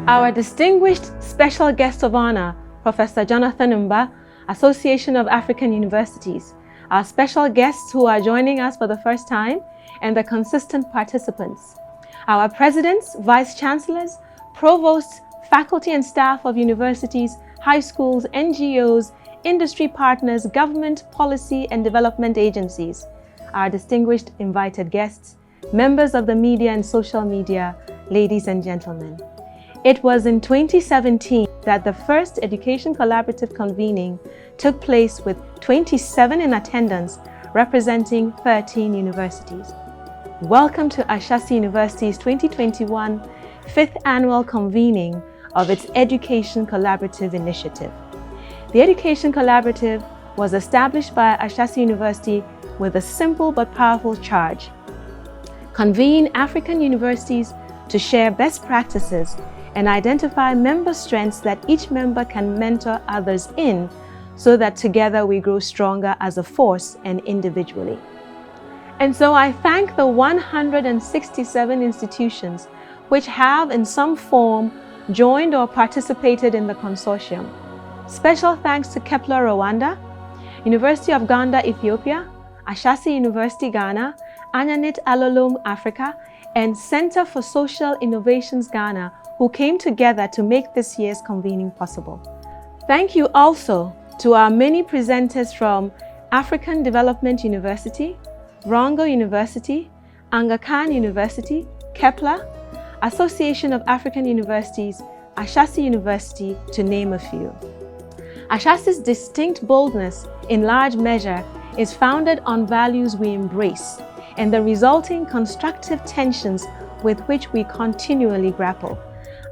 Our distinguished special guest of honor, Professor Jonathan Mba, Association of African Universities, our special guests who are joining us for the first time, and the consistent participants, our presidents, vice chancellors, provosts, faculty and staff of universities, high schools, NGOs, industry partners, government, policy and development agencies, our distinguished invited guests, members of the media and social media, ladies and gentlemen. It was in 2017 that the first Education Collaborative Convening took place with 27 in attendance, representing 13 universities. Welcome to Ashesi University's 2021 5th Annual Convening of its Education Collaborative Initiative. The Education Collaborative was established by Ashesi University with a simple but powerful charge: convene African universities to share best practices and identify member strengths that each member can mentor others in, so that together we grow stronger as a force and individually. And so I thank the 167 institutions which have in some form joined or participated in the consortium. Special thanks to Kepler Rwanda, University of Uganda, Ethiopia, Ashesi University Ghana, Anyanit Alolum Africa, and Center for Social Innovations Ghana, who came together to make this year's convening possible. Thank you also to our many presenters from African Development University, Rongo University, Aga Khan University, Kepler, Association of African Universities, Ashesi University, to name a few. Ashesi's distinct boldness, in large measure, is founded on values we embrace and the resulting constructive tensions with which we continually grapple.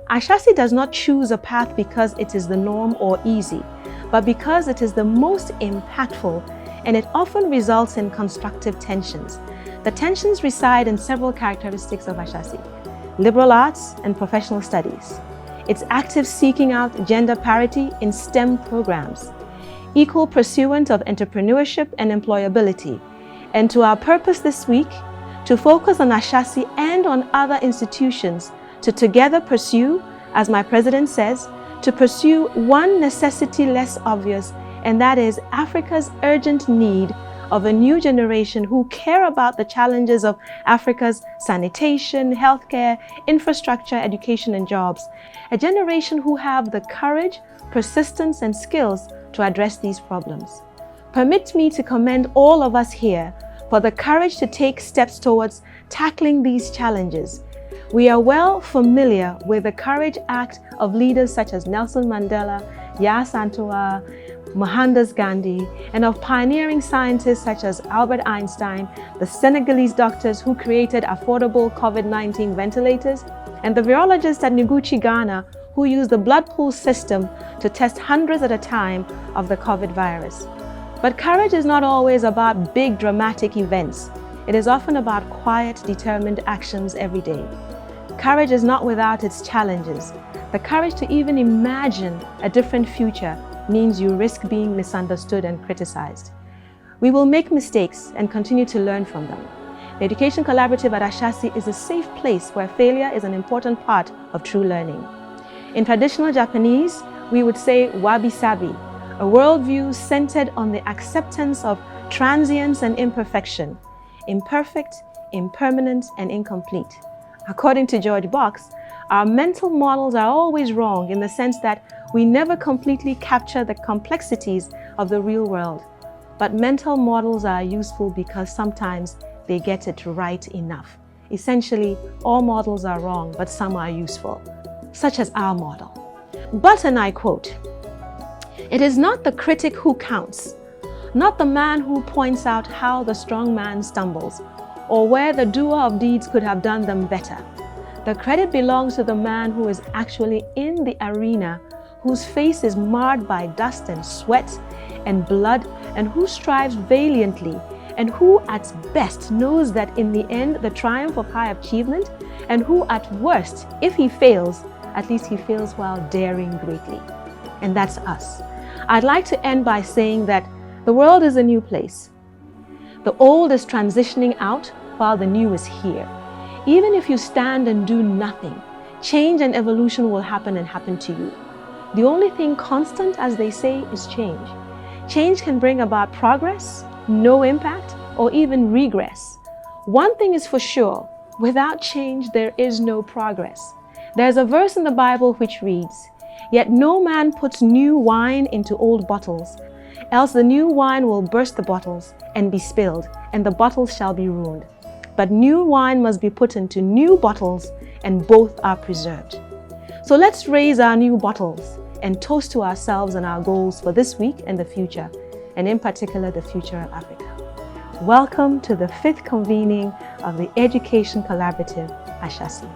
Ashesi does not choose a path because it is the norm or easy, but because it is the most impactful, and it often results in constructive tensions. The tensions reside in several characteristics of Ashesi: liberal arts and professional studies, its active seeking out gender parity in STEM programs, equal pursuit of entrepreneurship and employability, and to our purpose this week, to focus on Ashesi and on other institutions to together pursue, as my president says, to pursue one necessity less obvious, and that is Africa's urgent need of a new generation who care about the challenges of Africa's sanitation, healthcare, infrastructure, education, and jobs. A generation who have the courage, persistence, and skills to address these problems. Permit me to commend all of us here for the courage to take steps towards tackling these challenges. We are well familiar with the courage act of leaders such as Nelson Mandela, Yaa Santoa, Mohandas Gandhi, and of pioneering scientists such as Albert Einstein, the Senegalese doctors who created affordable COVID-19 ventilators, and the virologists at Noguchi, Ghana, who used the blood pool system to test hundreds at a time of the COVID virus. But courage is not always about big dramatic events. It is often about quiet, determined actions every day. Courage is not without its challenges. The courage to even imagine a different future means you risk being misunderstood and criticized. We will make mistakes and continue to learn from them. The Education Collaborative at Ashesi is a safe place where failure is an important part of true learning. In traditional Japanese, we would say wabi-sabi, a worldview centered on the acceptance of transience and imperfection, imperfect, impermanent, and incomplete. According to George Box, our mental models are always wrong in the sense that we never completely capture the complexities of the real world. But mental models are useful because sometimes they get it right enough. Essentially, all models are wrong, but some are useful, such as our model. But, and I quote, "It is not the critic who counts, not the man who points out how the strong man stumbles, or where the doer of deeds could have done them better. The credit belongs to the man who is actually in the arena, whose face is marred by dust and sweat and blood, and who strives valiantly, and who at best knows that in the end the triumph of high achievement, and who at worst, if he fails, at least he fails while daring greatly." And that's us. I'd like to end by saying that the world is a new place. The old is transitioning out while the new is here. Even if you stand and do nothing, Change and evolution will happen and happen to you. The only thing constant, as they say, is change. Change can bring about progress, no impact, or even regress. One thing is for sure, without change there is no progress. There's a verse in the Bible which reads, "Yet no man puts new wine into old bottles, else the new wine will burst the bottles and be spilled, and the bottles shall be ruined. But new wine must be put into new bottles, and both are preserved." So let's raise our new bottles and toast to ourselves and our goals for this week and the future, and in particular the future of Africa. Welcome to the 5th convening of the Education Collaborative, Ashesi.